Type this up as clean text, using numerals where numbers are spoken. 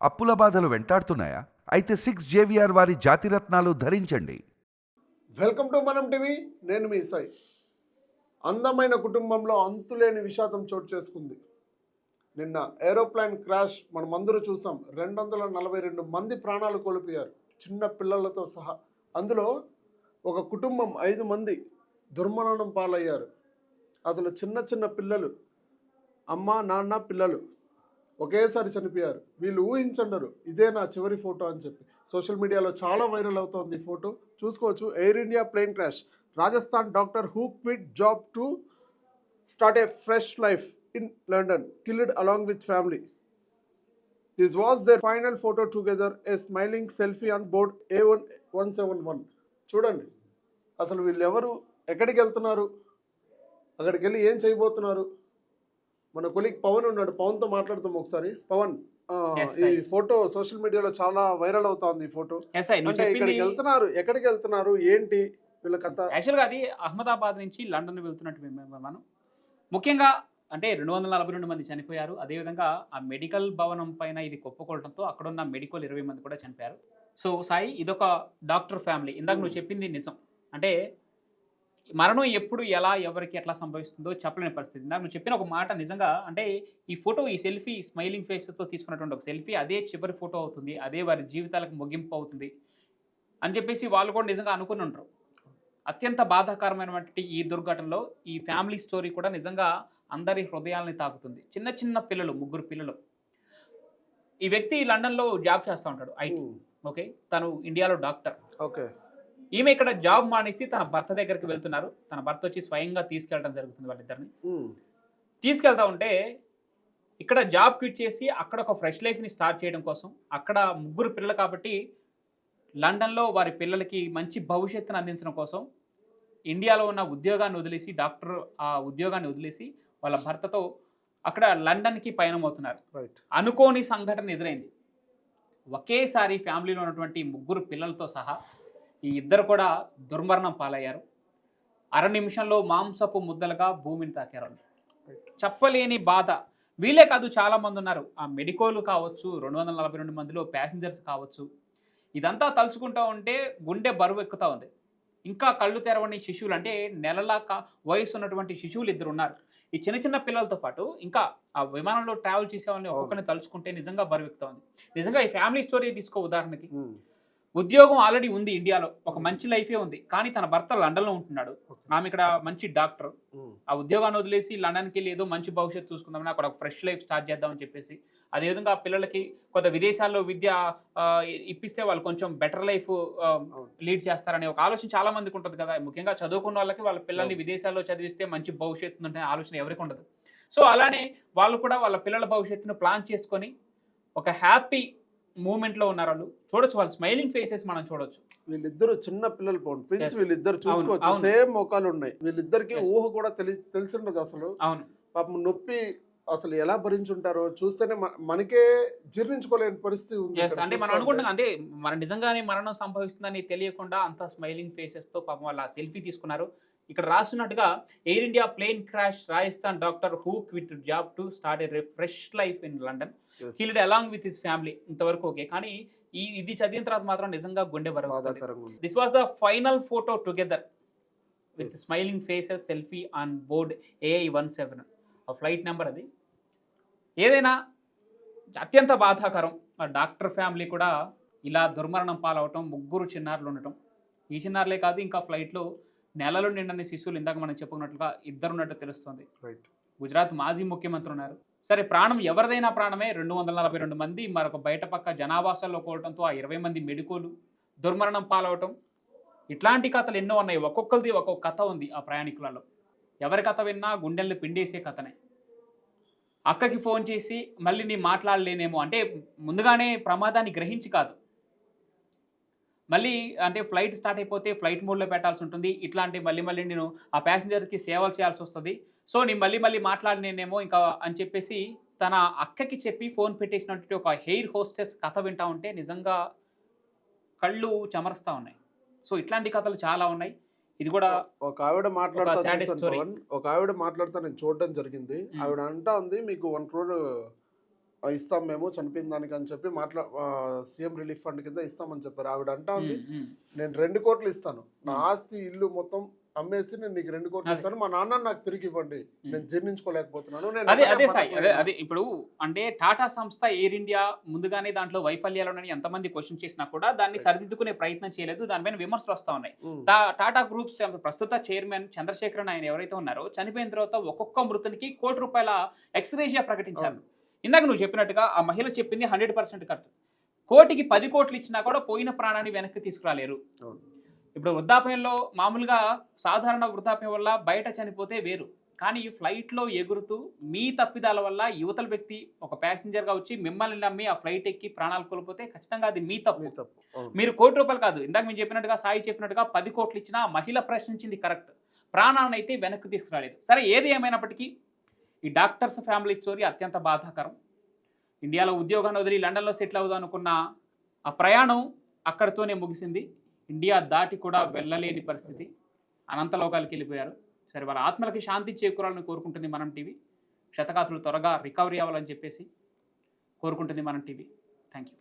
అప్పుల బాధలు వెంటాడుతున్నాయా? అయితే 6 JVR వారి జాతిరత్నాలు ధరించండి. వెల్కమ్ టు మనం టీవీ. నేను మీ సాయి. అందమైన కుటుంబంలో అంతులేని విషాదం చోటు చేసుకుంది. నిన్న ఏరోప్లేన్ క్రాష్ మనమందరూ చూసాం. 242 మంది ప్రాణాలు కోల్పోయారు, చిన్న పిల్లలతో సహా. అందులో ఒక కుటుంబం 5 మంది దుర్మరణం పాలయ్యారు. అసలు చిన్న చిన్న పిల్లలు, అమ్మ నాన్న పిల్లలు ఒకేసారి చనిపోయారు. వీళ్ళు ఊహించండరు ఇదే నా చివరి ఫోటో అని చెప్పి. సోషల్ మీడియాలో చాలా వైరల్ అవుతోంది ఈ ఫోటో. చూసుకోవచ్చు. Air India plane crash. Rajasthan doctor who quit job to start a fresh life in London killed along with family. This was their final photo together, a smiling selfie on board A171. చూడండి అసలు వీళ్ళెవరు, ఎక్కడికి వెళ్తున్నారు, అక్కడికి వెళ్ళి ఏం చేయబోతున్నారు. మన కొలీగ్ పవన్ ఉన్నాడు, పవన్తో మాట్లాడుతాం ఒకసారి. పవన్, ఈ ఫోటో సోషల్ మీడియాలో చాలా వైరల్ అవుతుంది. ఈ ఫోటో అంటే ఇక్కడికి వెళ్తున్నారు, ఎక్కడికి వెళ్తున్నారు, ఏంటి వీళ్ళ కథ? యాక్చువల్గా అది అహ్మదాబాద్ నుంచి లండన్ వెళ్తున్నట్టు మనం ముఖ్యంగా అంటే 242 మంది చనిపోయారు. అదేవిధంగా ఆ మెడికల్ భవనం పైన ఇది కుప్పకూలడంతో అక్కడ ఉన్న మెడికల్ 20 మంది కూడా చనిపోయారు. సో సాయి, ఇదొక డాక్టర్ ఫ్యామిలీ. ఇందాక నువ్వు చెప్పింది నిజం. అంటే మరణం ఎప్పుడు ఎలా ఎవరికి ఎట్లా సంభవిస్తుందో చెప్పలేని పరిస్థితి. నాకు నువ్వు చెప్పిన ఒక మాట నిజంగా, అంటే ఈ ఫోటో, ఈ సెల్ఫీ, స్మైలింగ్ ఫేసెస్తో తీసుకున్నటువంటి ఒక సెల్ఫీ అదే చివరి ఫోటో అవుతుంది, అదే వారి జీవితాలకు ముగింపు అవుతుంది అని చెప్పేసి వాళ్ళు కూడా నిజంగా అనుకుని ఉంటారు. అత్యంత బాధాకరమైనటువంటి ఈ దుర్ఘటనలో ఈ ఫ్యామిలీ స్టోరీ కూడా నిజంగా అందరి హృదయాలని తాకుతుంది. చిన్న చిన్న పిల్లలు, 3 పిల్లలు. ఈ వ్యక్తి లండన్లో జాబ్ చేస్తూ ఉంటాడు, ఐటీ. ఓకే, తను ఇండియాలో డాక్టర్. ఓకే, ఈమె ఇక్కడ జాబ్ మానేసి తన భర్త దగ్గరికి వెళ్తున్నారు. తన భర్త వచ్చి స్వయంగా తీసుకెళ్ళడం జరుగుతుంది వాళ్ళిద్దరిని. తీసుకెళ్తా ఉంటే ఇక్కడ జాబ్ క్విట్ చేసి అక్కడ ఒక ఫ్రెష్ లైఫ్ని స్టార్ట్ చేయడం కోసం, అక్కడ 3 పిల్లలు కాబట్టి లండన్లో వారి పిల్లలకి మంచి భవిష్యత్తును అందించడం కోసం ఇండియాలో ఉన్న ఉద్యోగాన్ని వదిలేసి, డాక్టర్ ఆ ఉద్యోగాన్ని వదిలేసి వాళ్ళ భర్తతో అక్కడ లండన్కి పయనం అవుతున్నారు. అనుకోని సంఘటన ఎదురైంది. ఒకేసారి ఫ్యామిలీలో ఉన్నటువంటి 3 పిల్లలతో సహా ఈ ఇద్దరు కూడా దుర్మరణం పాలయ్యారు. అర నిమిషంలో మాంసపు ముద్దలుగా భూమిని తాకారు. చెప్పలేని బాధ. వీళ్ళే కాదు, చాలామంది ఉన్నారు. ఆ మెడికోలు కావచ్చు, 242 మందిలో ప్యాసింజర్స్ కావచ్చు. ఇదంతా తలుచుకుంటూ ఉంటే గుండె బరువు ఎక్కుతూ ఉంది. ఇంకా కళ్ళు తెరవని శిశువులు, అంటే నెలల వయసు ఉన్నటువంటి శిశువులు 2 ఉన్నారు. ఈ చిన్న చిన్న పిల్లలతో పాటు ఇంకా ఆ విమానంలో ట్రావెల్ చేసే వాళ్ళని ఒక్కొక్కరిని తలుచుకుంటే నిజంగా బరువు ఎక్కుతూ ఉంది. నిజంగా ఈ ఫ్యామిలీ స్టోరీ తీసుకో ఉదాహరణకి. ఉద్యోగం ఆల్రెడీ ఉంది ఇండియాలో, ఒక మంచి లైఫే ఉంది, కానీ తన భర్త లండన్లో ఉంటున్నాడు. ఆమె ఇక్కడ మంచి డాక్టర్. ఆ ఉద్యోగాన్ని వదిలేసి లండన్కి వెళ్ళి ఏదో మంచి భవిష్యత్తు చూసుకుందామని, అక్కడ ఒక ఫ్రెష్ లైఫ్ స్టార్ట్ చేద్దామని చెప్పేసి, అదేవిధంగా పిల్లలకి కొంత విదేశాల్లో విద్య ఇప్పిస్తే వాళ్ళు కొంచెం బెటర్ లైఫ్ లీడ్ చేస్తారనే ఒక ఆలోచన చాలా మందికి ఉంటుంది కదా. ముఖ్యంగా చదువుకున్న వాళ్ళకి వాళ్ళ పిల్లల్ని విదేశాల్లో చదివిస్తే మంచి భవిష్యత్తు ఉంటే ఆలోచన ఎవరికి ఉండదు. సో అలానే వాళ్ళు కూడా వాళ్ళ పిల్లల భవిష్యత్తును ప్లాన్ చేసుకొని ఒక హ్యాపీ మూమెంట్లో ఉన్నారు. వాళ్ళు చూడొచ్చు, వాళ్ళ స్మైలింగ్ ఫేసెస్ మనం చూడొచ్చు. వీళ్ళిద్దరు చిన్న పిల్లలు, ట్విన్స్. వీళ్ళిద్దరు చూసుకోవచ్చు, సేమ్ మొఖాలు ఉన్నాయి. వీళ్ళిద్దరికి ఊహ కూడా తెలిసి ఉండదు అసలు. అవును, పాపం నొప్పి అసలు ఎలా భరించుంటారో చూస్తేనే మనకే జీర్ణించుకోలేని పరిస్థితి ఉంది. అంటే మనం అనుకుంటున్నాం, అంటే మన నిజంగానే మరణం సంభవిస్తుందని తెలియకుండా అంత స్మైలింగ్ ఫేసెస్ తో పాపం వాళ్ళ సెల్ఫీ తీసుకున్నారు. ఇక్కడ రాస్తున్నట్టుగా, Air India plane crash, Rajasthan doctor who quit job to start a fresh life in London killed along with his family. ఇంతవరకు ఓకే, కానీ ఇది చదివిన తర్వాత మాత్రం నిజంగా గుండె బరువు. This was the final photo together with smiling faces selfie on board A171, ఆ ఫ్లైట్ నెంబర్ అది. ఏదైనా అత్యంత బాధాకరం. ఆ డాక్టర్ ఫ్యామిలీ కూడా ఇలా దుర్మరణం పాలవటం, 3 చిన్నారులు ఉండటం. ఈ చిన్నారులే కాదు, ఇంకా ఫ్లైట్లో నెలలు నిండని శిశువులు, ఇందాక మనం చెప్పుకున్నట్లుగా 2 ఉన్నట్టు తెలుస్తుంది. గుజరాత్ మాజీ ముఖ్యమంత్రి ఉన్నారు. సరే, ప్రాణం ఎవరిదైనా ప్రాణమే. 242 మంది మరొక బయట పక్క జనావాసాల్లో కోవడంతో ఆ 20 మంది మెడికోలు దుర్మరణం పాలవటం. ఇట్లాంటి కథలు ఎన్నో ఉన్నాయి. ఒక్కొక్కరిది ఒక్కొక్క కథ ఉంది ఆ ప్రయాణికులలో. ఎవరి కథ విన్నా గుండెల్ని పిండేసే కథనే. అక్కకి ఫోన్ చేసి మళ్ళీ నీ మాట్లాడలేనేమో అంటే, ముందుగానే ప్రమాదాన్ని గ్రహించి కాదు, మళ్ళీ అంటే ఫ్లైట్ స్టార్ట్ అయిపోతే ఫ్లైట్ మోడ్లో పెట్టాల్సి ఉంటుంది. ఇట్లాంటి మళ్ళీ నేను ఆ ప్యాసింజర్కి సేవలు చేయాల్సి వస్తుంది. సో నేను మళ్ళీ మాట్లాడినేమో ఇంకా అని చెప్పేసి తన అక్కకి చెప్పి ఫోన్ పెట్టేసినటువంటి ఒక హెయిర్ హోస్టెస్ కథ వింటా ఉంటే నిజంగా కళ్ళు చెమరుస్తూ ఉన్నాయి. సో ఇట్లాంటి కథలు చాలా ఉన్నాయి. ఇది కూడా ఒక ఆవిడ మాట్లాడుతా నేను చూడడం జరిగింది. ఆవిడ అంటా ఉంది, మీకు 1 crore ఇస్తాం మేము చనిపోయిన దానికి అని చెప్పి సీఎం రిలీఫ్ ఫండ్ కింద ఇస్తామని చెప్పారు. ఆవిడ అంటా ఉంది, నేను 2 కోట్లు ఇస్తాను, నా ఆస్తి ఇల్లు మొత్తం అమ్మేసి నేను నీకు 2 కోట్లు ఇస్తాను, మా నాన్న నాకు తిరిగి ఇవ్వండి, నేను జీర్ణించుకోలేకపోతున్నాను. అదే ఇప్పుడు అంటే టాటా సంస్థ ఎయిర్ ఇండియా ముందుగానే దాంట్లో వైఫల్యాలు ఉన్నాయని ఎంతమంది క్వశ్చన్ చేసినా కూడా దాన్ని సరిదిద్దుకునే ప్రయత్నం చేయలేదు. దానిపైన విమర్శలు వస్తా ఉన్నాయి. టాటా గ్రూప్స్ ప్రస్తుత చైర్మన్ చంద్రశేఖరన్ ఆయన ఎవరైతే ఉన్నారో చనిపోయిన తర్వాత ఒక్కొక్క మృతునికి ₹1,00,00,000 ఎక్స్గ్రేషియా ప్రకటించారు. ఇందాక నువ్వు చెప్పినట్టుగా ఆ మహిళ చెప్పింది 100% కరెక్ట్. 10 కోట్లు ఇచ్చినా కూడా పోయిన ప్రాణాన్ని వెనక్కి తీసుకురాలేరు. ఇప్పుడు వృద్ధాప్యంలో మామూలుగా సాధారణ వృద్ధాప్యం వల్ల బయట చనిపోతే వేరు, కానీ ఈ ఫ్లైట్లో ఎగురుతూ మీ తప్పిదాల వల్ల యువతల వ్యక్తి ఒక ప్యాసింజర్గా వచ్చి మిమ్మల్ని నమ్మి ఆ ఫ్లైట్ ఎక్కి ప్రాణాలు కోల్పోతే ఖచ్చితంగా అది మీ తప్పు. మీరు ₹1,00,00,000 కాదు, ఇందాక మేము చెప్పినట్టుగా సాయి చెప్పినట్టుగా 10 కోట్లు ఇచ్చినా ఆ మహిళ ప్రశ్నించింది కరెక్ట్, ప్రాణాన్ని అయితే వెనక్కి తీసుకురాలేదు. సరే, ఏది ఏమైనప్పటికీ ఈ డాక్టర్స్ ఫ్యామిలీ స్టోరీ అత్యంత బాధాకరం. ఇండియాలో ఉద్యోగాన్ని వదిలి లండన్లో సెటిల్ అవుదాం అనుకున్న ఆ ప్రయాణం అక్కడితోనే ముగిసింది. ఇండియా దాటి కూడా వెళ్ళలేని పరిస్థితి, అనంతలోకాలకి వెళ్ళిపోయారు. సరే, వాళ్ళ ఆత్మలకి శాంతి చేకూరాలని కోరుకుంటుంది మనం టీవీ. క్షతగాత్రులు త్వరగా రికవరీ అవ్వాలని చెప్పేసి కోరుకుంటుంది మనం టీవీ. Thank you.